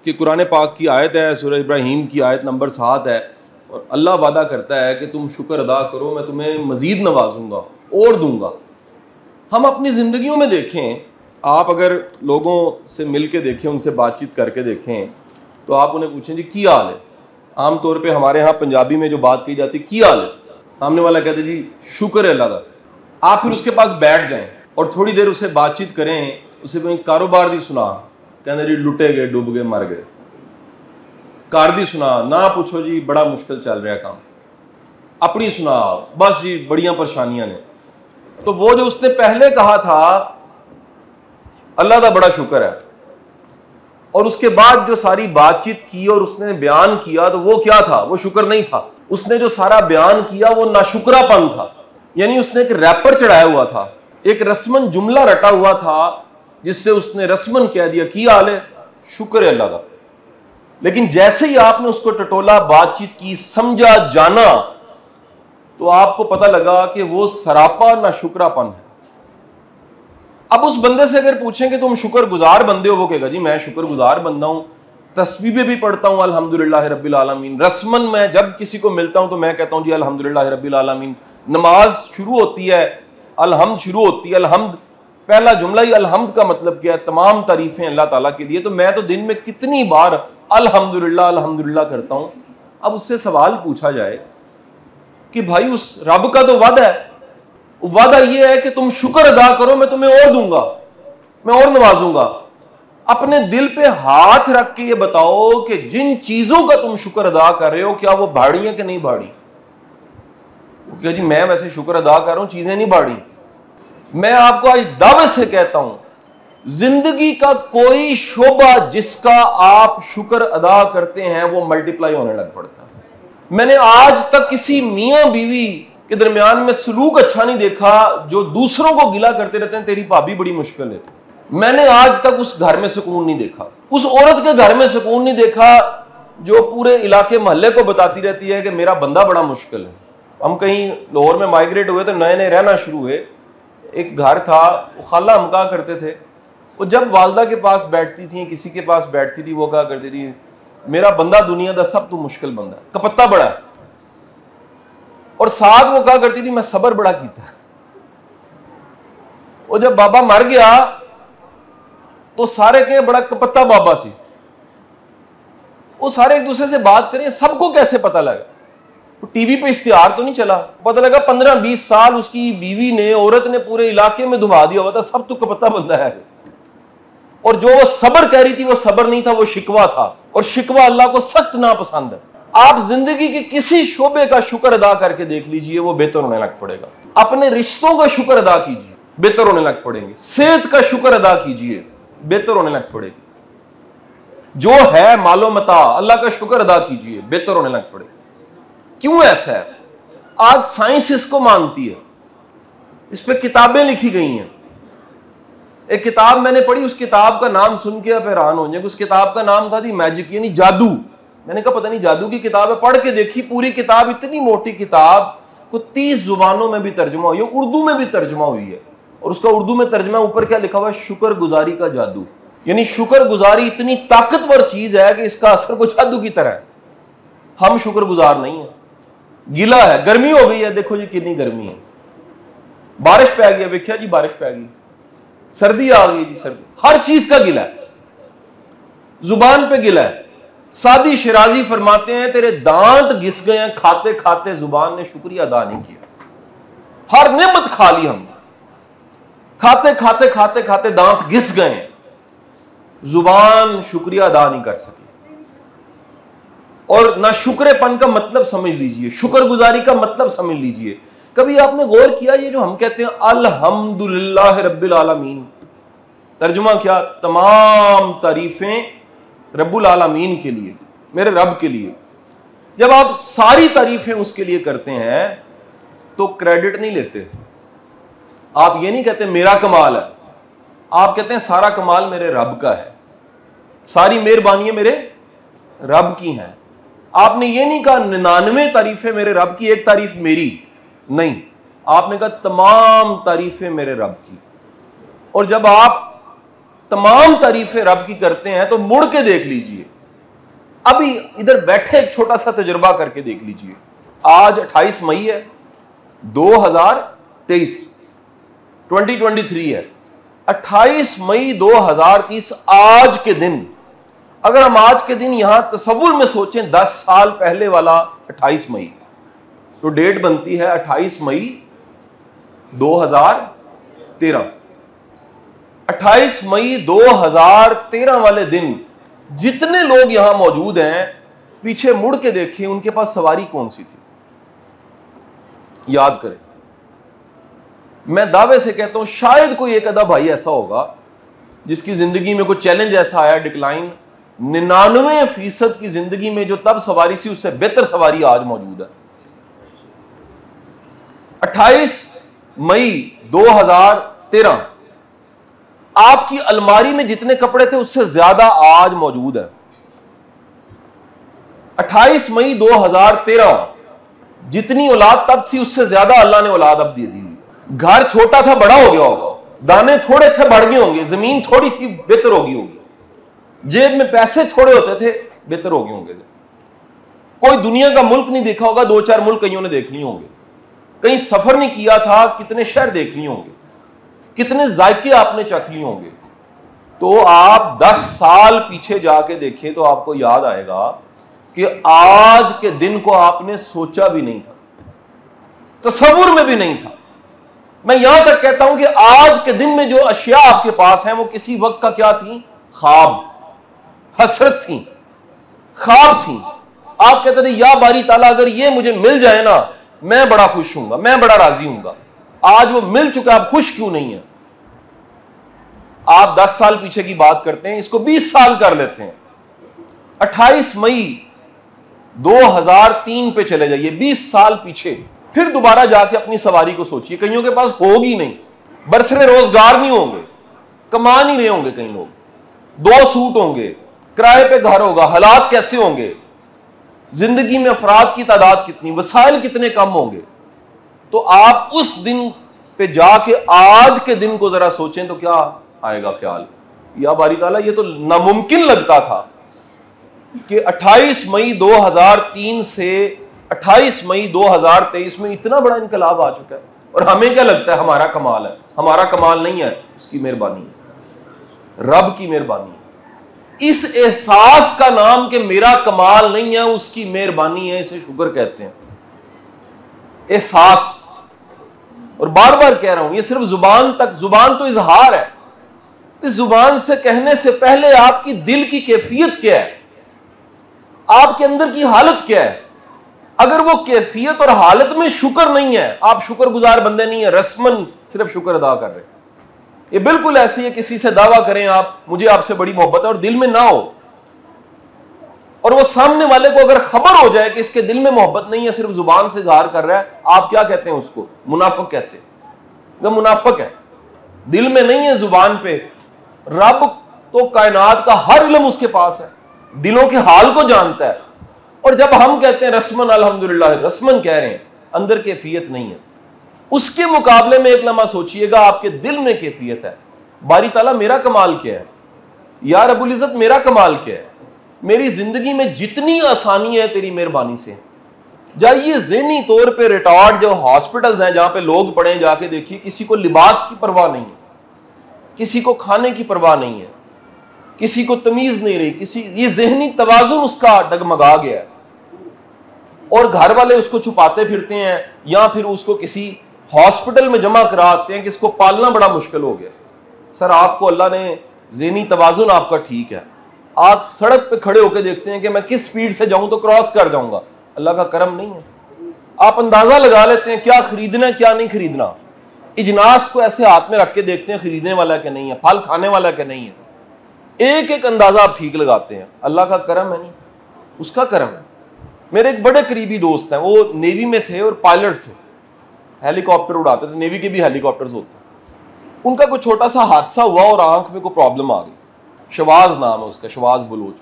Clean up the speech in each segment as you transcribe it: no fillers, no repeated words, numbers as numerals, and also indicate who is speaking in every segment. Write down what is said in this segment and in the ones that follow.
Speaker 1: कि कुरान पाक की आयत है, सूरह इब्राहीम की आयत नंबर 7 है, और अल्लाह वादा करता है कि तुम शुक्र अदा करो, मैं तुम्हें मज़ीद नवाजूंगा और दूंगा। हम अपनी ज़िंदगियों में देखें, आप अगर लोगों से मिल के देखें, उनसे बातचीत करके देखें, तो आप उन्हें पूछें जी की हाल है। आम तौर पे हमारे यहाँ पंजाबी में जो बात कही जाती है की हाल है, सामने वाला कहते जी शुक्र है अल्लाह का। आप फिर उसके पास बैठ जाएं और थोड़ी देर उससे बातचीत करें, उसे कोई कारोबार दी सुना, कहते जी लुटे गए, डूब गए, मर गए। कार दी सुना, ना पूछो जी बड़ा मुश्किल चल रहा है काम। अपनी सुना, बस जी बड़ियां परेशानियां ने। तो वो जो उसने पहले कहा था अल्लाह का बड़ा शुक्र है, और उसके बाद जो सारी बातचीत की और उसने बयान किया, तो वो क्या था? वो शुक्र नहीं था। उसने जो सारा बयान किया वो नाशुक्रापन था। यानी उसने एक रैपर चढ़ाया हुआ था, एक रस्मन जुमला रटा हुआ था, जिससे उसने रस्मन कह दिया की हाल है, शुक्र है अल्लाह का। लेकिन जैसे ही आपने उसको टटोला, बातचीत की, समझा, जाना, तो आपको पता लगा कि वो सरापा नाशुक्रापन है। अब उस बंदे से अगर पूछें कि तुम शुक्रगुजार बंदे हो, वो कहेगा जी मैं शुक्रगुजार बंदा हूं, तस्बीहें भी पढ़ता हूं अल्हम्दुलिल्लाह रब्बिल आलमीन। रस्मन मैं जब किसी को मिलता हूं तो मैं कहता हूं जी अल्हम्दुलिल्लाह रब्बिल आलमीन। नमाज शुरू होती है, अलहम्द शुरू होती है, अलहम्द पहला जुमला ही अलहम्द का मतलब क्या है? तमाम तारीफें अल्लाह ताला के लिए। तो मैं तो दिन में कितनी बार अल्हम्दुलिल्लाह अल्हम्दुलिल्लाह करता हूं। अब उससे सवाल पूछा जाए कि भाई उस रब का तो वादा है, वादा यह है कि तुम शुक्र अदा करो, मैं तुम्हें और दूंगा, मैं और नवाजूंगा। अपने दिल पे हाथ रख के ये बताओ कि जिन चीजों का तुम शुक्र अदा कर रहे हो, क्या वो भाड़ी है कि नहीं भाड़ी? क्या जी मैं वैसे शुक्र अदा कर रहा हूं, चीजें नहीं भाड़ी। मैं आपको आज दावे से कहता हूं, जिंदगी का कोई शोबा जिसका आप शुक्र अदा करते हैं वो मल्टीप्लाई होने लग पड़ता है। मैंने आज तक किसी मियां बीवी के दरमियान में सलूक अच्छा नहीं देखा जो दूसरों को गिला करते रहते हैं तेरी भाभी बड़ी मुश्किल है। मैंने आज तक उस घर में सुकून नहीं देखा, उस औरत के घर में सुकून नहीं देखा जो पूरे इलाके मोहल्ले को बताती रहती है कि मेरा बंदा बड़ा मुश्किल है। हम कहीं लाहौर में माइग्रेट हुए तो नए नए रहना शुरू हुए, एक घर था, वो खाला हम कहा करते थे, वो जब वालदा के पास बैठती थी, किसी के पास बैठती थी, वो कहा करती थी मेरा बंदा दुनिया का सब तो मुश्किल बंदा, कपत्ता बड़ा है। और साथ वो कहा करती थी मैं सबर बड़ा कीता। वो जब बाबा मर गया तो सारे के बड़ा कपत्ता बाबा सी। वो सारे एक दूसरे से बात करें, सबको कैसे पता लगा? तो टीवी पे इश्तिहार तो नहीं चला, पता लगा 15-20 साल उसकी बीवी ने, औरत ने पूरे इलाके में धुमा दिया हुआ था, सब तो कपत्ता बंदा है। और जो वो सबर कह रही थी वो सबर नहीं था, वो शिकवा था, और शिकवा अल्लाह को सख्त नापसंद है। आप जिंदगी के किसी शोबे का शुक्र अदा करके देख लीजिए, वो बेहतर होने लग पड़ेगा। अपने रिश्तों का शुक्र अदा कीजिए, बेहतर होने लग पड़ेंगे। सेहत का शुक्र अदा कीजिए, बेहतर होने लग पड़ेगी। जो है मालो मता, अल्लाह का शुक्र अदा कीजिए, बेहतर होने लग पड़ेगा। क्यों ऐसा है? आज साइंस इसको मानती है, इस पे किताबें लिखी गई हैं। एक किताब मैंने पढ़ी, उस किताब का नाम सुन के आप हैरान हो जाएंगे। उस किताब का नाम था दी मैजिक, यानी जादू। मैंने कहा पता नहीं जादू की किताब है, पढ़ के देखी पूरी किताब, इतनी मोटी किताब को 30 जुबानों में भी तर्जुमा हुई है, उर्दू में भी तर्जुमा हुई है। और उसका उर्दू में तर्जुमा ऊपर क्या लिखा हुआ है? शुक्र गुजारी का जादू। यानी शुक्र गुजारी इतनी ताकतवर चीज है कि इसका असर कुछ जादू की तरह है। हम शुक्र गुजार नहीं है, गिला है। गर्मी हो गई है, देखो जी कितनी गर्मी है, बारिश पै गई, देखिया जी बारिश पै गई, सर्दी आ गई जी सर्दी, हर चीज का गिला है, जुबान पे गिला है। सादी शिराजी फरमाते हैं तेरे दांत घिस गए हैं खाते खाते, जुबान ने शुक्रिया अदा नहीं किया। हर नेमत खा ली हमने, खाते खाते खाते खाते दांत घिस गए हैं, जुबान शुक्रिया अदा नहीं कर सकी। और ना शुक्रेपन का मतलब समझ लीजिए, शुक्रगुजारी का मतलब समझ लीजिए। कभी आपने गौर किया ये जो हम कहते हैं अल्हम्दुलिल्लाह रब्बिल आलमीन, तर्जुमा क्या? तमाम तारीफें रब्बुल आलमीन के लिए, मेरे रब के लिए। जब आप सारी तारीफें उसके लिए करते हैं तो क्रेडिट नहीं लेते। आप ये नहीं कहते मेरा कमाल है, आप कहते हैं सारा कमाल मेरे रब का है, सारी मेहरबानियां मेरे रब की हैं। आपने ये नहीं कहा 99 तारीफें मेरे रब की, एक तारीफ मेरी नहीं, आपने कहा तमाम तारीफें मेरे रब की। और जब आप तमाम तारीफें रब की करते हैं तो मुड़ के देख लीजिए अभी इधर बैठे एक छोटा सा तजुर्बा करके देख लीजिए। आज 28 मई है 2023, 2023 है। 28 मई 2030 आज के दिन, अगर हम आज के दिन यहां तसव्वुर में सोचें 10 साल पहले वाला 28 मई, तो डेट बनती है 28 मई 2013। 28 मई 2013 वाले दिन जितने लोग यहां मौजूद हैं, पीछे मुड़ के देखें उनके पास सवारी कौन सी थी, याद करें। मैं दावे से कहता हूं शायद कोई एक आधा भाई ऐसा होगा जिसकी जिंदगी में कोई चैलेंज ऐसा आया, डिक्लाइन। 99% की जिंदगी में जो तब सवारी थी उससे बेहतर सवारी आज मौजूद है। 28 मई 2013 आपकी अलमारी में जितने कपड़े थे उससे ज्यादा आज मौजूद है। 28 मई 2013 जितनी औलाद तब थी उससे ज्यादा अल्लाह ने औलाद अब दे दी। घर छोटा था बड़ा हो गया होगा, दाने थोड़े थे बढ़ गए होंगे, जमीन थोड़ी थी बेहतर होगी होगी, जेब में पैसे थोड़े होते थे बेहतर हो गए होंगे। कोई दुनिया का मुल्क नहीं देखा होगा, 2-4 मुल्क कईयों ने देख लिए होंगे। कहीं सफर नहीं किया था, कितने शहर देख लिए होंगे, कितने जायके आपने चख लिए होंगे। तो आप 10 साल पीछे जाके देखें तो आपको याद आएगा कि आज के दिन को आपने सोचा भी नहीं था, तसव्वुर में भी नहीं था। मैं यहां तक कहता हूं कि आज के दिन में जो अशिया आपके पास हैं वो किसी वक्त का क्या थी, ख्वाब, हसरत थी, ख्वाब थी। आप कहते थे या बारी ताला अगर ये मुझे मिल जाए ना मैं बड़ा खुश हूंगा, मैं बड़ा राजी हूंगा। आज वो मिल चुका, आप खुश क्यों नहीं है? आप 10 साल पीछे की बात करते हैं, इसको 20 साल कर लेते हैं। 28 मई 2003 पे चले जाइए, 20 साल पीछे, फिर दोबारा जाके अपनी सवारी को सोचिए। कईयों के पास होगी नहीं, बरसरे रोजगार नहीं होंगे, कमा नहीं रहे होंगे, कई लोग 2 सूट होंगे, किराए पे घर होगा, हालात कैसे होंगे, जिंदगी में अफराद की तादाद कितनी, वसाइल कितने कम होंगे। तो आप उस दिन पे जाके आज के दिन को जरा सोचें तो क्या आएगा ख्याल, या बारी ताला ये तो नामुमकिन लगता था कि 28 मई 2003 से 28 मई 2023 में इतना बड़ा इनकलाब आ चुका है। और हमें क्या लगता है हमारा कमाल है? हमारा कमाल नहीं है, उसकी मेहरबानी है, रब की मेहरबानी है। इस एहसास का नाम कि मेरा कमाल नहीं है, उसकी मेहरबानी है, इसे शुक्र कहते हैं। एहसास, और बार बार कह रहा हूं ये सिर्फ जुबान तक, जुबान तो इजहार है। इस जुबान से कहने से पहले आपकी दिल की कैफियत क्या है, आपके अंदर की हालत क्या है। अगर वो कैफियत और हालत में शुक्र नहीं है, आप शुक्रगुजार बंदे नहीं है, रस्मन सिर्फ शुक्र अदा कर रहे हैं। ये बिल्कुल ऐसी है किसी से दावा करें आप मुझे आपसे बड़ी मोहब्बत है और दिल में ना हो, और वो सामने वाले को अगर खबर हो जाए कि इसके दिल में मोहब्बत नहीं है, सिर्फ जुबान से इजहार कर रहा है, आप क्या कहते हैं उसको? मुनाफिक कहते हैं। वो मुनाफिक है, दिल में नहीं है, जुबान पे। रब तो कायनात का हर इल्म उसके पास है, दिलों के हाल को जानता है। और जब हम कहते हैं रस्मन अल्हम्दुलिल्लाह, रस्मन कह रहे हैं, अंदर कैफियत नहीं है। उसके मुकाबले में एक लम्हा सोचिएगा आपके दिल में कैफियत है। बारी ताला मेरा कमाल क्या है, या रब्बुल इज्जत मेरा कमाल क्या है? मेरी जिंदगी में जितनी आसानी है तेरी मेहरबानी से। जाइए ज़हनी तौर पे रिटायर्ड जो हॉस्पिटल्स हैं जहां पे लोग पड़े, जाके देखिए, किसी को लिबास की परवाह नहीं है, किसी को खाने की परवाह नहीं है, किसी को तमीज नहीं रही, किसी, ये ज़हनी तवाज़ुन उसका डगमगा गया है। और घर वाले उसको छुपाते फिरते हैं या फिर उसको किसी हॉस्पिटल में जमा कराते हैं कि इसको पालना बड़ा मुश्किल हो गया। सर आपको अल्लाह ने ज़हनी तवाज़ुन आपका ठीक है, आप सड़क पे खड़े होकर देखते हैं कि मैं किस स्पीड से जाऊं तो क्रॉस कर जाऊंगा, अल्लाह का करम नहीं है। आप अंदाजा लगा लेते हैं क्या खरीदना है क्या नहीं खरीदना, इजनास को ऐसे हाथ में रख के देखते हैं खरीदने वाला क्या नहीं है, फल खाने वाला क्या नहीं है, एक एक अंदाजा आप ठीक लगाते हैं। अल्लाह का करम है नहीं, उसका करम है। मेरे एक बड़े करीबी दोस्त हैं, वो नेवी में थे और पायलट थे, हेलीकॉप्टर उड़ाते थे, नेवी के भी हेलीकॉप्टर्स होते हैं। उनका कोई छोटा सा हादसा हुआ और आंख में कोई प्रॉब्लम आ गई, शवाज नाम है उसका, शवाज बलूच।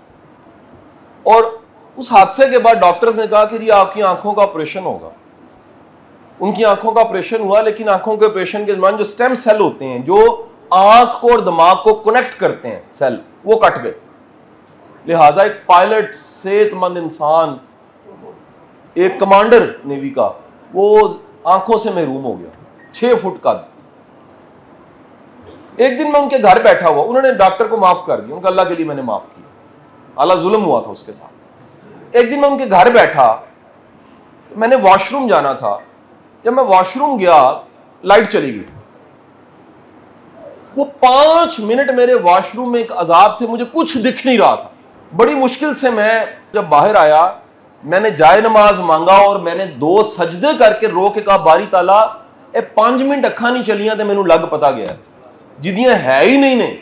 Speaker 1: और उस हादसे के बाद डॉक्टर्स ने कहा कि जी आपकी आंखों का ऑपरेशन होगा। उनकी आंखों का ऑपरेशन हुआ, लेकिन आंखों के ऑपरेशन के दौरान जो स्टेम सेल होते हैं जो आंख को और दिमाग को कनेक्ट करते हैं सेल, वो कट गए। लिहाजा एक पायलट, सेहतमंद इंसान, एक कमांडर नेवी का, वो आंखों से महरूम हो गया, 6 फुट का। एक दिन मैं उनके घर बैठा हुआ, उन्होंने डॉक्टर को माफ कर दिया, उनका अल्लाह के लिए मैंने माफ किया, आला जुल्म हुआ था उसके साथ। एक दिन मैं उनके घर बैठा, मैंने वॉशरूम जाना था, जब मैं वॉशरूम गया लाइट चली गई। वो 5 मिनट मेरे वॉशरूम में एक अजाब थे, मुझे कुछ दिख नहीं रहा था। बड़ी मुश्किल से मैं जब बाहर आया, मैंने जाए नमाज मांगा और मैंने 2 सजदे करके रो के कहा, बारी ताला ए 5 मिनट अखा नहीं चलियां तो मैनू लग पता गया जिदियां है ही नहीं ने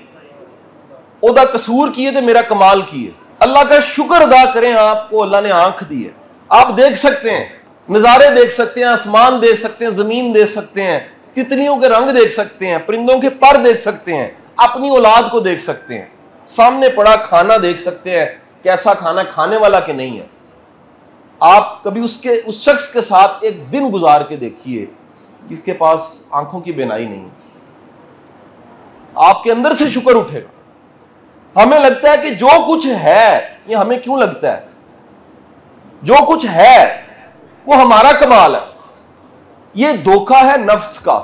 Speaker 1: ओदा कसूर किए तो मेरा कमाल किए। अल्लाह का शुक्र अदा करें, आपको अल्लाह ने आंख दी है, आप देख सकते हैं, नज़ारे देख सकते हैं, आसमान देख सकते हैं, जमीन देख सकते हैं, तितलियों के रंग देख सकते हैं, परिंदों के पर देख सकते हैं, अपनी औलाद को देख सकते हैं, सामने पड़ा खाना देख सकते हैं, कैसा खाना खाने वाला के नहीं है। आप कभी उस शख्स के साथ एक दिन गुजार के देखिए जिसके पास आंखों की बीनाई नहीं है, आपके अंदर से शुक्र उठेगा। हमें लगता है कि जो कुछ है, ये हमें क्यों लगता है जो कुछ है वो हमारा कमाल है? ये धोखा है नफ्स का।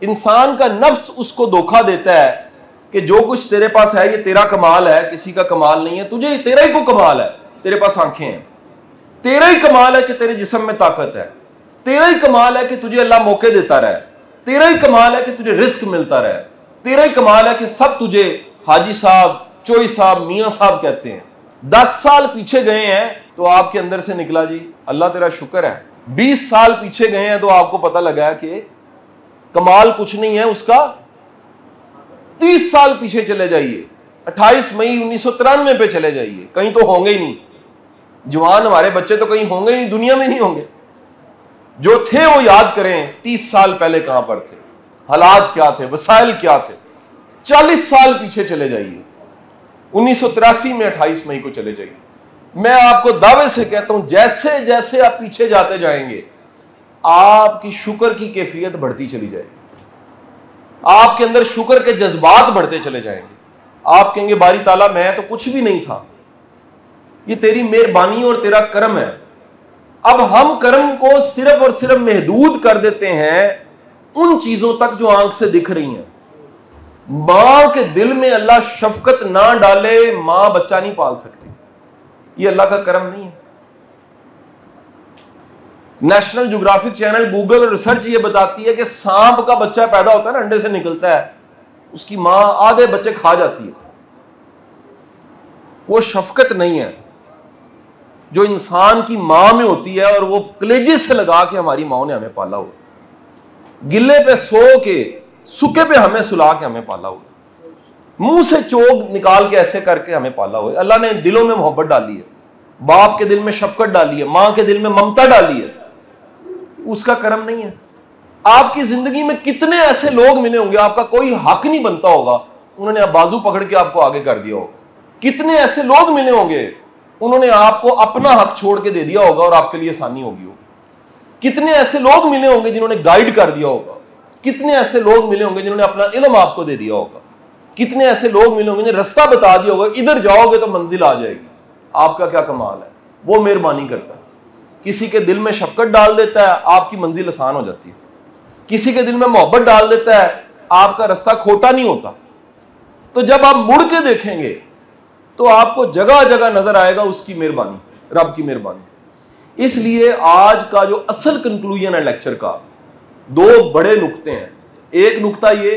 Speaker 1: इंसान का नफ्स उसको धोखा देता है कि जो कुछ तेरे पास है ये तेरा कमाल है, किसी का कमाल नहीं है, तुझे तेरा ही को कमाल है, तेरे पास आंखें हैं, तेरा ही कमाल है कि तेरे जिस्म में ताकत है, तेरा ही कमाल है कि तुझे अल्लाह मौके देता रहे, तेरा ही कमाल है कि तुझे रिस्क मिलता रहे, तेरा ही कमाल है कि सब तुझे हाजी साहब, चोई साहब, मियां साहब कहते हैं। 10 साल पीछे गए हैं तो आपके अंदर से निकला जी अल्लाह तेरा शुक्र है। 20 साल पीछे गए हैं तो आपको पता लगा है कि कमाल कुछ नहीं है उसका। 30 साल पीछे चले जाइए, 28 मई 1993 पे चले जाइए, कहीं तो होंगे ही नहीं। जवान हमारे बच्चे तो कहीं होंगे ही नहीं, दुनिया में नहीं होंगे। जो थे वो याद करें 30 साल पहले कहां पर थे, हालात क्या थे, वसाइल क्या थे। 40 साल पीछे चले जाइए, 1983 में 28 मई को चले जाइए। मैं आपको दावे से कहता हूं जैसे जैसे आप पीछे जाते जाएंगे आपकी शुक्र की कैफियत बढ़ती चली जाएगी, आपके अंदर शुक्र के जज्बात बढ़ते चले जाएंगे। आप कहेंगे बारी ताला मैं तो कुछ भी नहीं था, ये तेरी मेहरबानी और तेरा करम है। अब हम करम को सिर्फ और सिर्फ महदूद कर देते हैं उन चीजों तक जो आंख से दिख रही हैं। मां के दिल में अल्लाह शफकत ना डाले, मां बच्चा नहीं पाल सकती, ये अल्लाह का करम नहीं है। National geographic channel, Google research ये बताती है कि सांप का बच्चा पैदा होता है ना, अंडे से निकलता है, उसकी मां आधे बच्चे खा जाती है। वो शफकत नहीं है जो इंसान की मां में होती है, और वो कलेजे से लगा के हमारी माओ ने हमें पाला हुआ, गिल्ले पे सो के सूखे पे हमें सुला के हमें पाला हुआ, मुंह से चोग निकाल के ऐसे करके हमें पाला हुआ। अल्लाह ने दिलों में मोहब्बत डाली है, बाप के दिल में शफकत डाली है, मां के दिल में ममता डाली है, उसका करम नहीं है। आपकी जिंदगी में कितने ऐसे लोग मिले होंगे, आपका कोई हक नहीं बनता होगा, उन्होंने बाजू पकड़ के आपको आगे कर दिया होगा। कितने ऐसे लोग मिले होंगे, उन्होंने आपको अपना हक छोड़ के दे दिया होगा और आपके लिए आसानी होगी होगी। कितने ऐसे लोग मिले होंगे जिन्होंने गाइड कर दिया होगा, कितने ऐसे लोग मिले होंगे जिन्होंने अपना इल्म आपको दे दिया होगा, कितने ऐसे लोग मिले होंगे जिन्हें रास्ता बता दिया होगा, इधर जाओगे तो मंजिल आ जाएगी। आपका क्या कमाल है, वो मेहरबानी करता है, किसी के दिल में शफकत डाल देता है, आपकी मंजिल आसान हो जाती है। किसी के दिल में मोहब्बत डाल देता है, आपका रास्ता खोटा नहीं होता। तो जब आप मुड़ के देखेंगे तो आपको जगह जगह नजर आएगा उसकी मेहरबानी, रब की मेहरबानी। इसलिए आज का जो असल कंक्लूजन है लेक्चर का, 2 बड़े नुक्ते हैं। एक नुक्ता ये,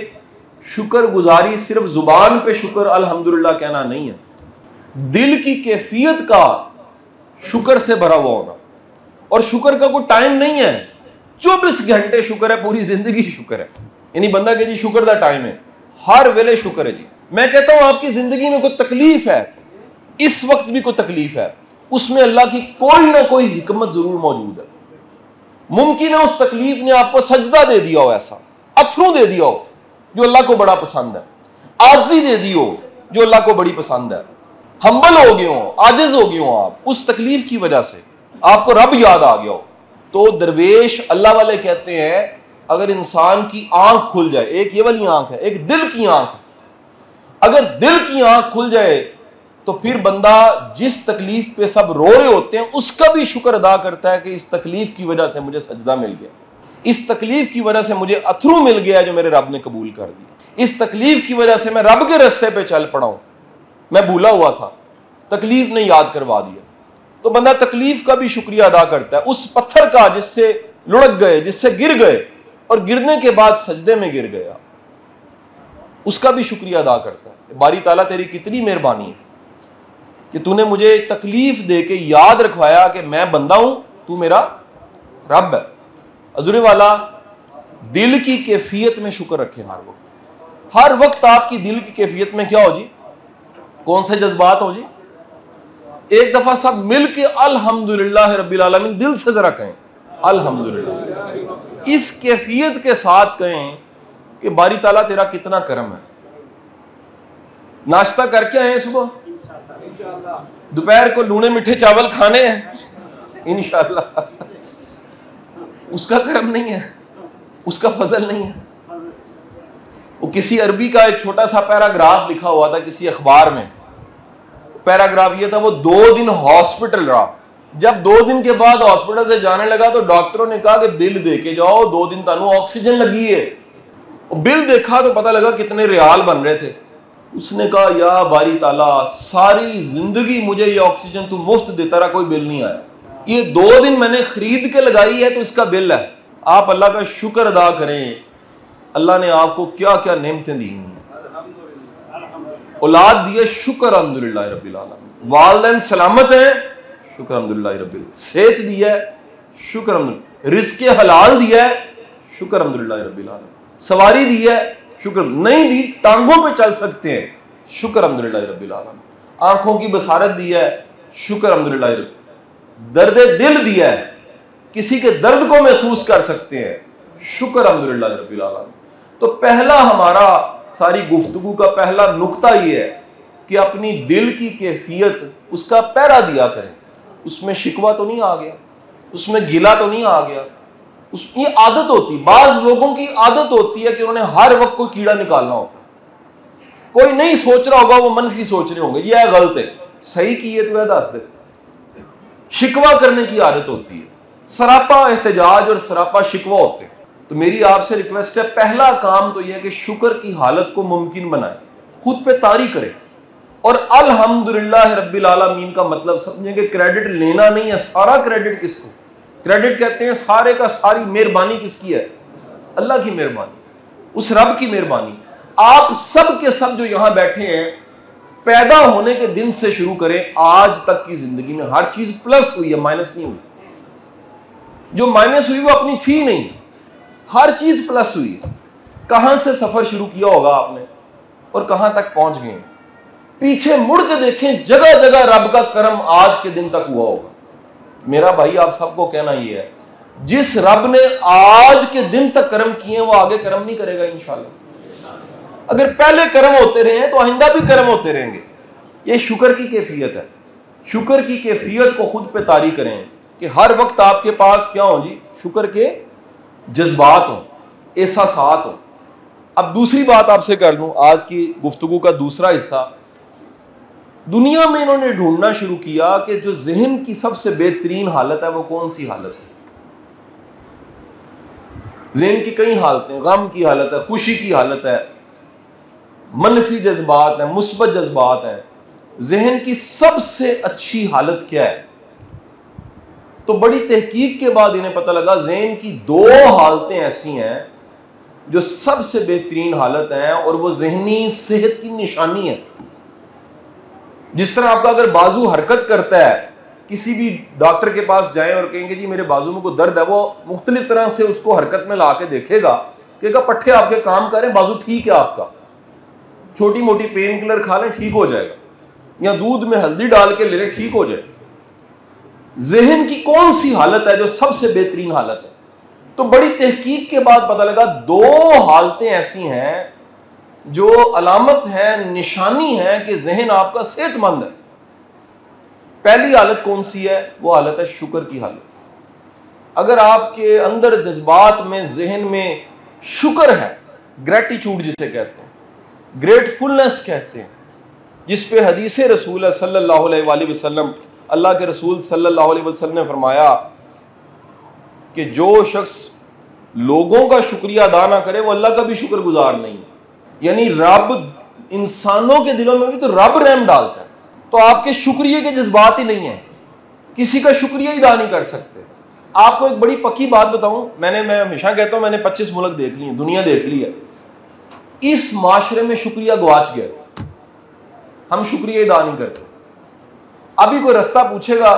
Speaker 1: शुक्र गुजारी सिर्फ जुबान पे शुक्र अल्हम्दुलिल्लाह कहना नहीं है, दिल की कैफियत का शुक्र से भरा हुआ होना। और शुक्र का कोई टाइम नहीं है, 24 घंटे शुक्र है, पूरी जिंदगी शुक्र है। यानी बंदा के जी शुक्र का टाइम है, हर वेले शुक्र है जी। मैं कहता हूं आपकी जिंदगी में कोई तकलीफ है, इस वक्त भी कोई तकलीफ है, उसमें अल्लाह की कोई ना कोई हिकमत जरूर मौजूद है। मुमकिन है उस तकलीफ ने आपको सजदा दे दिया हो, ऐसा अथरू दे दिया हो जो अल्लाह को बड़ा पसंद है, आजी दे दी हो जो अल्लाह को बड़ी पसंद है, हम्बल हो गए हो, आजिज हो गए हो आप, उस तकलीफ की वजह से आपको रब याद आ गया हो। तो दरवेश अल्लाह वाले कहते हैं अगर इंसान की आंख खुल जाए, एक ये वाली आंख है, एक दिल की आंख है, अगर दिल की आंख खुल जाए तो फिर बंदा जिस तकलीफ पे सब रो रहे होते हैं उसका भी शुक्र अदा करता है कि इस तकलीफ की वजह से मुझे सजदा मिल गया, इस तकलीफ की वजह से मुझे अथरू मिल गया जो मेरे रब ने कबूल कर दिया, इस तकलीफ की वजह से मैं रब के रास्ते पे चल पड़ा हूं, मैं भूला हुआ था, तकलीफ ने याद करवा दिया। तो बंदा तकलीफ का भी शुक्रिया अदा करता है, उस पत्थर का जिससे लुढ़क गए, जिससे गिर गए और गिरने के बाद सजदे में गिर गया, उसका भी शुक्रिया अदा करता है। बारी ताला तेरी कितनी मेहरबानी है कि तूने मुझे तकलीफ दे के याद रखवाया कि मैं बंदा हूं, तू मेरा रब है। अज़ुरे वाला, दिल की कैफियत में शुक्र रखें हर वक्त आपकी दिल की कैफियत में क्या हो जी, कौन से जज्बात हो जी? एक दफा सब मिल के अल्हम्दुलिल्लाह रब्बिल आलमीन दिल से जरा कहें अल्हम्दुलिल्लाह, इस कैफियत के साथ कहें कि बारी ताला तेरा कितना करम है। नाश्ता करके आए सुबह, दोपहर को लूने मीठे चावल खाने हैं इंशाअल्लाह, उसका करम नहीं है, उसका फजल नहीं है। वो किसी अरबी का एक छोटा सा पैराग्राफ लिखा हुआ था किसी अखबार में, पैराग्राफ ये था, वो 2 दिन हॉस्पिटल रहा, जब 2 दिन के बाद हॉस्पिटल से जाने लगा तो डॉक्टरों ने कहा कि बिल दे के जाओ, 2 दिन तानू ऑक्सीजन लगी है। बिल देखा तो पता लगा कितने रियाल बन रहे थे। उसने कहा या बारी ताला, सारी जिंदगी मुझे ये ऑक्सीजन तू मुफ्त देता रहा, कोई बिल नहीं आया, ये 2 दिन मैंने खरीद के लगाई है तो इसका बिल है। आप अल्लाह का शुक्र अदा करें, अल्लाह ने आपको क्या क्या नेमतें दी हैं। औलाद दी है, शुक्र अल्हम्दुलिल्लाह रब्बिल आलमीन। वालिदैन सलामत है, शुक्र अल्हम्दुलिल्लाह रब्बिल। सेहत दी है, शुक्र अल्हम्दुलिल्लाह। रिज़्क़ हलाल दिया है, शुक्र अल्हम्दुलिल्लाह रब्बिल आलमीन। सवारी दी है, शुक्र। नहीं दी, टांगों पे चल सकते हैं, शुक्र अल्हम्दुलिल्लाह रब्बिल आलमीन। आंखों की बसारत दी है, शुक्र अल्हम्दुलिल्लाह रब्बिल। दर्द दिल दिया है, किसी के दर्द को महसूस कर सकते हैं, शुक्र अल्हम्दुलिल्लाह रब्बिल आलमीन। तो पहला हमारा सारी गुफ्तगू का पहला नुक्ता यह है कि अपनी दिल की कैफियत उसका पहरा दिया करें। उसमें शिकवा तो नहीं आ गया, उसमें गिला तो नहीं आ गया, ये आदत होती, बाज लोगों की आदत होती है कि उन्होंने हर वक्त कोई कीड़ा निकालना होता है। कोई नहीं सोच रहा होगा, वो मनफी सोच रहे होंगे, ये गलत है, सही की है तो यह दस दे। शिकवा करने की आदत होती है, सरापा एहतजाज और सरापा शिकवा होते हैं। तो मेरी आपसे रिक्वेस्ट है, पहला काम तो यह कि शुक्र की हालत को मुमकिन बनाए, खुद पे तारी करें और अल्हम्दुलिल्लाह रब्बिल आलमीन का मतलब समझेंगे क्रेडिट लेना नहीं है। सारा क्रेडिट किसको? क्रेडिट कहते हैं सारे का सारी मेहरबानी किसकी है? अल्लाह की मेहरबानी, उस रब की मेहरबानी। आप सब के सब जो यहां बैठे हैं, पैदा होने के दिन से शुरू करें आज तक की जिंदगी में हर चीज प्लस हुई है, माइनस नहीं हुई। जो माइनस हुई वो अपनी थी नहीं, हर चीज प्लस हुई। कहां से सफर शुरू किया होगा आपने और कहां तक पहुंच गए? पीछे मुड़ के देखें, जगह जगह रब का करम आज के दिन तक हुआ होगा। मेरा भाई आप सबको कहना ही है, जिस रब ने आज के दिन तक कर्म किए वो आगे कर्म नहीं करेगा इंशाल्लाह। अगर पहले कर्म होते रहे तो आइंदा भी कर्म होते रहेंगे। ये शुक्र की कैफियत है। शुक्र की कैफियत को खुद पे तारी करें कि हर वक्त आपके पास क्या हो जी, शुक्र के जज्बात हो, एहसासात हो। अब दूसरी बात आपसे कर लूं, आज की गुफ्तगू का दूसरा हिस्सा, दुनिया में इन्होंने ढूंढना शुरू किया कि जो जहन की सबसे बेहतरीन हालत है वो कौन सी हालत है। जहन की कई हालतें, गम की हालत है, खुशी की हालत है, मनफी जज्बात है, मुस्बत जज्बात है। जहन की सबसे अच्छी हालत क्या है? तो बड़ी तहकीक के बाद इन्हें पता लगा जहन की 2 हालतें ऐसी हैं जो सबसे बेहतरीन हालत है और वो जहनी सेहत की निशानी है। जिस तरह आपका अगर बाजू हरकत करता है, किसी भी डॉक्टर के पास जाएं और कहेंगे जी मेरे बाजू में कोई दर्द है, वो मुख्तलिफ तरह से उसको हरकत में ला के देखेगा, कहेगा पट्टे आपके काम करें, बाजू ठीक है आपका, छोटी मोटी पेन किलर खा लें ठीक हो जाएगा, या दूध में हल्दी डाल के ले लें ठीक हो जाएगा। जहन की कौन सी हालत है जो सबसे बेहतरीन हालत है? तो बड़ी तहकीक के बाद पता लगा 2 हालतें ऐसी हैं जो अलामत है, निशानी है कि जहन आपका सेहतमंद है। पहली हालत कौन सी है? वो हालत है शुक्र की हालत। अगर आपके अंदर जज्बात में, जहन में शुक्र है, ग्रेटिट्यूड जिसे कहते हैं, ग्रेटफुलनेस कहते हैं, जिस पे हदीस रसूल सल्लल्लाहु अलैहि वसल्लम, अल्लाह के रसूल सल्लल्लाहु अलैहि वसल्लम ने फरमाया कि जो शख्स लोगों का शुक्रिया अदा ना करे वो अल्लाह का भी शुक्रगुजार नहीं है। यानी रब इंसानों के दिलों में भी तो रब रहम डालता है, तो आपके शुक्रिया के जज्बात ही नहीं है, किसी का शुक्रिया ही अदा नहीं कर सकते। आपको एक बड़ी पक्की बात बताऊं, मैं हमेशा कहता हूं, मैंने 25 मुल्क देख लिए, दुनिया देख ली है। इस माशरे में शुक्रिया गवाच गया, हम शुक्रिया अदा नहीं करते। अभी कोई रास्ता पूछेगा,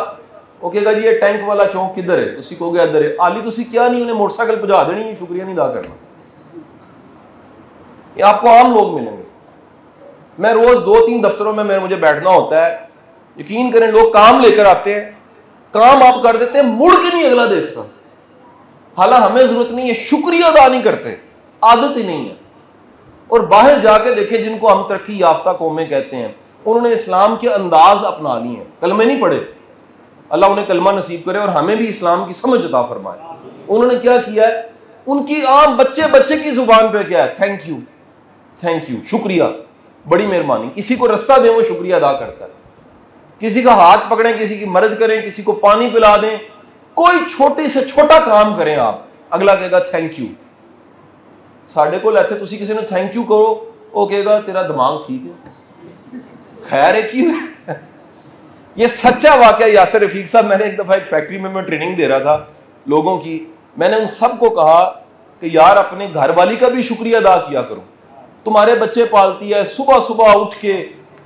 Speaker 1: वो कहेगा जी ये टैंक वाला चौक किधर है, तुसी कहोगे इधर है। आली तुसी क्या नहीं उन्हें मोटरसाइकिल पहुंचा देनी, शुक्रिया नहीं अदा करना। ये आपको आम लोग मिलेंगे। मैं रोज 2-3 दफ्तरों में मुझे बैठना होता है, यकीन करें लोग काम लेकर आते हैं, काम आप कर देते हैं, मुड़ के नहीं अगला देखता। हालांकि हमें जरूरत नहीं है, शुक्रिया अदा नहीं करते, आदत ही नहीं है। और बाहर जाके देखें, जिनको हम तरक्की याफ्ता कौमें कहते हैं, उन्होंने इस्लाम के अंदाज अपना लिए हैं, कलमे नहीं पढ़े। अल्लाह उन्हें कलमा नसीब करे और हमें भी इस्लाम की समझ अता फरमाए। उन्होंने क्या किया है, उनकी आम बच्चे की जुबान पे क्या है, थैंक यू, थैंक यू, शुक्रिया, बड़ी मेहरबानी। किसी को रास्ता दें वो शुक्रिया अदा करता है, किसी का हाथ पकड़ें, किसी की मदद करें, किसी को पानी पिला दें, कोई छोटे से छोटा काम करें आप, अगला कहेगा थैंक यू। साढ़े को लेते तुसी किसी ने थैंक यू करो, वो कहेगा तेरा दिमाग ठीक है, खैर है क्यों। ये सच्चा वाकया यासिर रफीक साहब, मैंने एक दफ़ा एक फैक्ट्री में मैं ट्रेनिंग दे रहा था लोगों की, मैंने उन सबको कहा कि यार अपने घर वाली का भी शुक्रिया अदा किया करो। तुम्हारे बच्चे पालती है, सुबह सुबह उठ के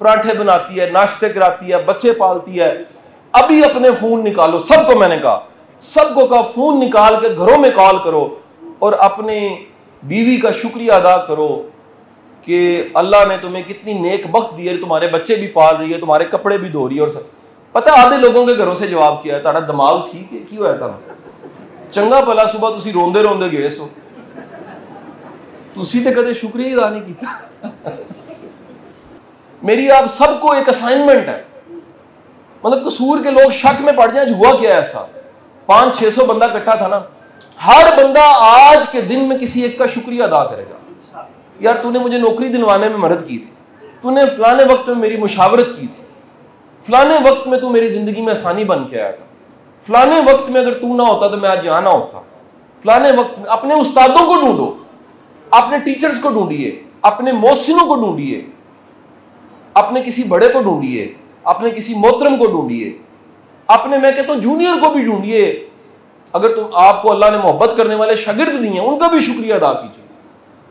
Speaker 1: पराठे बनाती है, नाश्ते कराती है, बच्चे पालती है। अभी अपने फ़ोन निकालो, सबको मैंने कहा, सबको कहा फ़ोन निकाल के घरों में कॉल करो और अपने बीवी का शुक्रिया अदा करो कि अल्लाह ने तुम्हें कितनी नेक बख्त दी है, तुम्हारे बच्चे भी पाल रही है, तुम्हारे कपड़े भी धो रही है। और सब पता आधे लोगों के घरों से जवाब किया है, तारा दिमाग ठीक है क्यों है, तारा चंगा भला सुबह तुसी रोंदे रोंदे गए सो, तुसी तो कदे शुक्रिया अदा नहीं किया। मेरी आप सबको एक असाइनमेंट है, मतलब कसूर के लोग शक में पड़ जाए हुआ क्या ऐसा। 500-600 बंदा इकट्ठा था ना, हर बंदा आज के दिन में किसी एक का शुक्रिया अदा करेगा। यार तूने मुझे नौकरी दिलवाने में मदद की थी, तूने फलाने वक्त में मेरी मुशावरत की थी, फलाने वक्त में तू मेरी जिंदगी में आसानी बन के आया था, फलाने वक्त में अगर तू ना होता तो मैं आज यहाँ ना होता, फलाने वक्त में। अपने उस्तादों को ढूंढो, अपने टीचर्स को ढूंढिए, अपने मोहसिनों को ढूंढिए, अपने किसी बड़े को ढूंढिए, अपने किसी मोहतरम को ढूंढिए, अपने मैं कहता हूं जूनियर को भी ढूंढिए। अगर तुम आपको अल्लाह ने मोहब्बत करने वाले शागिर्द दिए हैं, उनका भी शुक्रिया अदा कीजिए।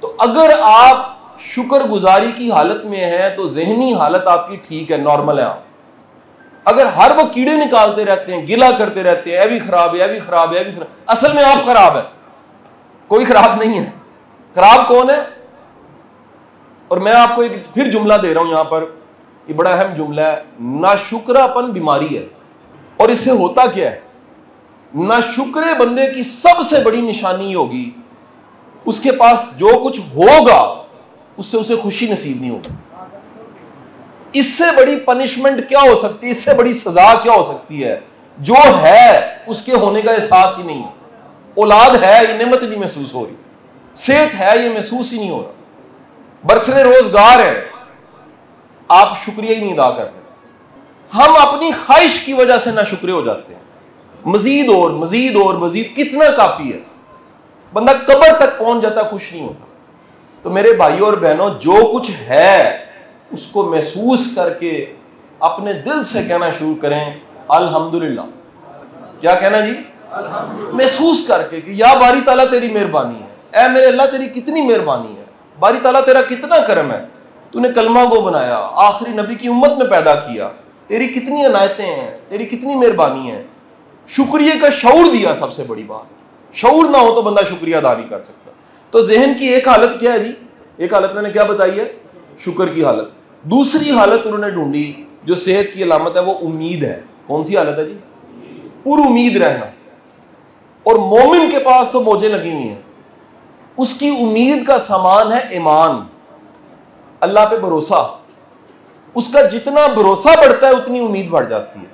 Speaker 1: तो अगर आप शुक्रगुजारी की हालत में हैं तो जहनी हालत आपकी ठीक है, नॉर्मल है आप। अगर हर वो कीड़े निकालते रहते हैं, गिला करते रहते हैं, भी खराब है, भी खराब है, भी खराब, असल में आप खराब है, कोई खराब नहीं है। खराब कौन है? और मैं आपको एक फिर जुमला दे रहा हूं यहां पर, ये बड़ा अहम जुमला है। नाशुक्रापन बीमारी है। और इससे होता क्या है, नाशुक्रे बंदे की सबसे बड़ी निशानी होगी उसके पास जो कुछ होगा उससे उसे खुशी नसीब नहीं होगी। इससे बड़ी पनिशमेंट क्या हो सकती है, इससे बड़ी सजा क्या हो सकती है? जो है उसके होने का एहसास ही नहीं है। औलाद है, ये नेमत नहीं महसूस हो रही, सेहत है, ये महसूस ही नहीं हो रहा, बरसरे रोजगार है, आप शुक्रिया ही नहीं अदा कर रहे। हम अपनी ख्वाहिश की वजह से ना शुक्रिया हो जाते हैं, मजीद और मजीद और मजीद, कितना काफी है, बंदा कब्र तक पहुंच जाता, खुश नहीं होता। तो मेरे भाइयों और बहनों, जो कुछ है उसको महसूस करके अपने दिल से कहना शुरू करें अल्हम्दुलिल्लाह। क्या कहना जी? महसूस करके कि या बारी ताला तेरी मेहरबानी है, ऐ मेरे अल्लाह तेरी कितनी मेहरबानी है, बारी ताला तेरा कितना करम है, तूने कलमा को बनाया, आखिरी नबी की उम्मत में पैदा किया, तेरी कितनी इनायतें हैं, तेरी कितनी मेहरबानी है। शुक्रिया का शऊर दिया, सबसे बड़ी बात। शऊर ना हो तो बंदा शुक्रिया अदा नहीं कर सकता। तो जहन की एक हालत क्या है जी? एक हालत मैंने क्या बताई है? शुक्र की हालत। दूसरी हालत उन्होंने ढूंढी जो सेहत की अलामत है, वो उम्मीद है। कौन सी हालत है जी? पूरी उम्मीद रहना। और मोमिन के पास तो मौजें लगी हुई हैं, उसकी उम्मीद का सामान है ईमान, अल्लाह पे भरोसा। उसका जितना भरोसा बढ़ता है उतनी उम्मीद बढ़ जाती है।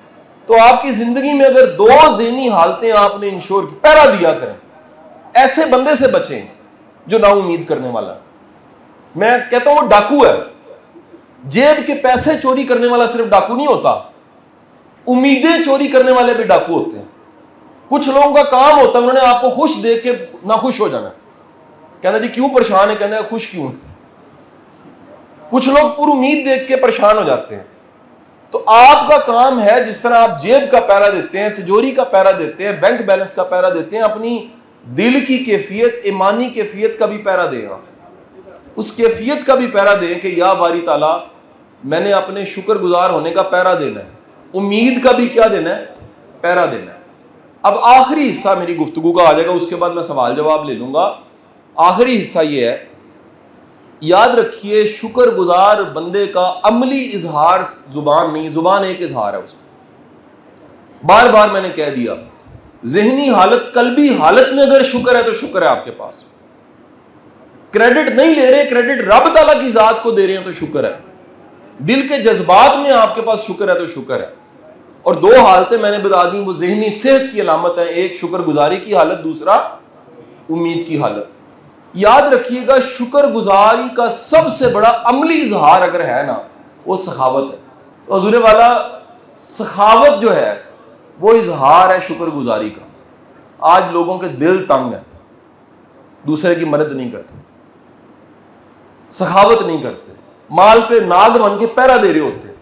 Speaker 1: तो आपकी जिंदगी में अगर दो ज़हनी हालतें आपने इंश्योर की, पहरा दिया करें, ऐसे बंदे से बचें जो ना उम्मीद करने वाला। मैं कहता हूं वो डाकू है, जेब के पैसे चोरी करने वाला सिर्फ डाकू नहीं होता, उम्मीदें चोरी करने वाले भी डाकू होते हैं। कुछ लोगों का काम होता है उन्होंने आपको खुश देख के ना खुश हो जाना, कहना जी क्यों परेशान है, कहना खुश क्यों है। कुछ लोग पूरी उम्मीद देख के परेशान हो जाते हैं। तो आपका काम है, जिस तरह आप जेब का पहरा देते हैं, तिजोरी का पहरा देते हैं, बैंक बैलेंस का पहरा देते हैं, अपनी दिल की कैफियत, ईमानी कैफियत का भी पहरा दें। उस कैफियत का भी पहरा दें कि या बारी ताला मैंने अपने शुक्रगुजार होने का पहरा देना है, उम्मीद का भी क्या देना है, पहरा देना है। अब आखिरी हिस्सा मेरी गुफ्तगू का आ जाएगा, उसके बाद मैं सवाल जवाब ले लूंगा। आखिरी हिस्सा ये है, याद रखिए शुक्रगुजार बंदे का अमली इजहार जुबान नहीं, जुबान एक इजहार है उसका। बार बार मैंने कह दिया, ज़हनी हालत, कल्बी हालत में अगर शुक्र है तो शुक्र है आपके पास। क्रेडिट नहीं ले रहे, क्रेडिट रब ताला की जात को दे रहे हैं तो शुक्र है। दिल के जज्बात में आपके पास शुक्र है तो शुक्र है। और दो हालतें मैंने बता दी, वो ज़हनी सेहत की अलामत है, एक शुक्रगुजारी की हालत, दूसरा उम्मीद की हालत। याद रखिएगा शुक्रगुजारी का सबसे बड़ा अमली इजहार अगर है ना, वो सखावत है। तो हुजूर वाला सखावत जो है वो इजहार है शुक्रगुजारी का। आज लोगों के दिल तंग है, दूसरे की मदद नहीं करते, सखावत नहीं करते, माल पे नाग बन के पहरा दे रहे होते हैं,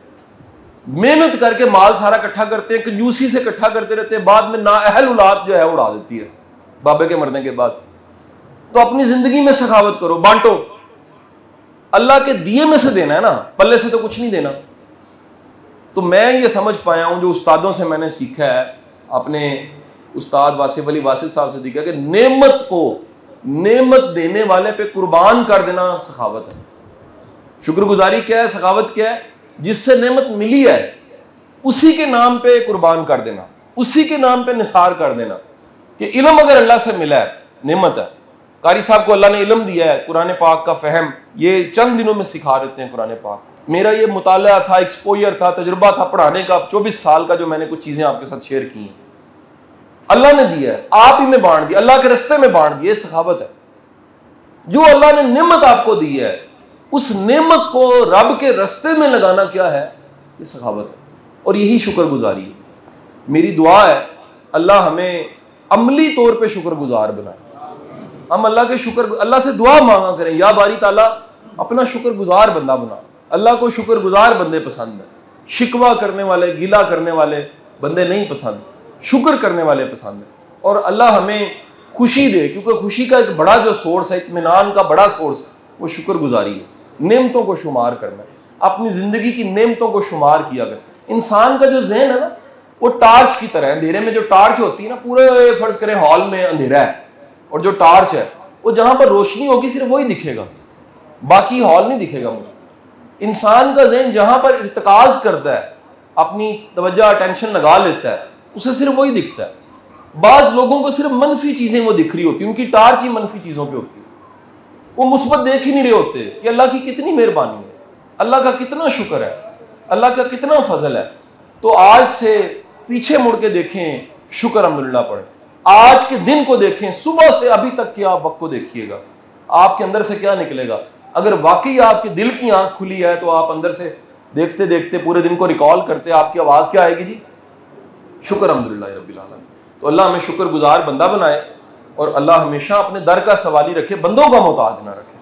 Speaker 1: मेहनत करके माल सारा इकट्ठा करते हैं, कंजूसी से इकट्ठा करते रहते हैं, बाद में नाअहल औलाद जो है उड़ा देती है बाबे के मरने के बाद। तो अपनी जिंदगी में सखावत करो, बांटो, अल्लाह के दिए में से देना है ना, पल्ले से तो कुछ नहीं देना। तो मैं ये समझ पाया हूं, जो उस्तादों से मैंने सीखा है, अपने उस्ताद वासिफ अली वासिफ साहब से सीखा कि नेमत को नेमत देने वाले पे कुर्बान कर देना सखावत है। शुक्रगुजारी क्या है, सखावत क्या है, जिससे नेमत मिली है उसी के नाम पे कुर्बान कर देना, उसी के नाम पे निसार कर देना। कि इल्म अगर अल्लाह से मिला है, नेमत है। कारी साहब को अल्लाह ने इल्म दिया है, कुरान पाक का फहम ये चंद दिनों में सिखा देते हैं कुरान पाक। मेरा ये मुताला था, एक्सपोजर था, तजुर्बा था पढ़ाने का 24 साल का, जो मैंने कुछ चीजें आपके साथ शेयर की हैं, अल्लाह ने दिया है, आप ही में बांट दिया, अल्लाह के रास्ते में बांट दिया, सखावत है। जो अल्लाह ने नेमत आपको दी है, उस नेमत को रब के रास्ते में लगाना क्या है, ये सखावत है। और यही शुक्रगुजारी है। मेरी दुआ है अल्लाह हमें अमली तौर पे शुक्रगुजार बनाए। हम अल्लाह के अल्लाह से दुआ मांगा करें, या बारी ताला अपना शुक्रगुजार बंदा बना। अल्लाह को शुक्रगुजार बंदे पसंद है, शिकवा करने वाले, गिला करने वाले बंदे नहीं पसंद, शुक्र करने वाले पसंद है। और अल्लाह हमें खुशी दे, क्योंकि खुशी का एक बड़ा जो सोर्स है, इत्मीनान का बड़ा सोर्स है, वो शुक्रगुजारी है। नेमतों को शुमार करना, अपनी जिंदगी की नेमतों को शुमार किया कर। इंसान का जो ज़हन है ना, वो टार्च की तरह है। अंधेरे में जो टार्च होती है ना, पूरे फर्ज करें हॉल में अंधेरा है, और जो टार्च है वो जहां पर रोशनी होगी सिर्फ वही दिखेगा, बाकी हॉल नहीं दिखेगा मुझे। इंसान का ज़हन जहां पर इर्तिकाज करता है, अपनी तवज्जो अटेंशन लगा लेता है, उसे सिर्फ वही दिखता है। बाज लोगों को सिर्फ मनफी चीजें वो दिख रही होती है, उनकी टार्च ही मनफी चीजों पे होती है। वो मुस्बत देख ही नहीं रहे होते कि अल्लाह की कितनी मेहरबानी है, अल्लाह का कितना शुक्र है, अल्लाह का कितना फजल है। तो आज से पीछे मुड़ के देखें, शुक्र अल्हम्दुलिल्लाह पढ़ें। आज के दिन को देखें, सुबह से अभी तक के आप वक्त को देखिएगा, आपके अंदर से क्या निकलेगा। अगर वाकई आपके दिल की आंख खुली है तो आप अंदर से देखते देखते पूरे दिन को रिकॉल करते, आपकी आवाज़ क्या आएगी जी, शुक्र अल्हम्दुलिल्लाह रब्बिल आलमीन। तो अल्लाह हमें शुक्रगुजार बंदा बनाए, और अल्लाह हमेशा अपने दर का सवाली रखे, बंदों का मोहताज ना रखे।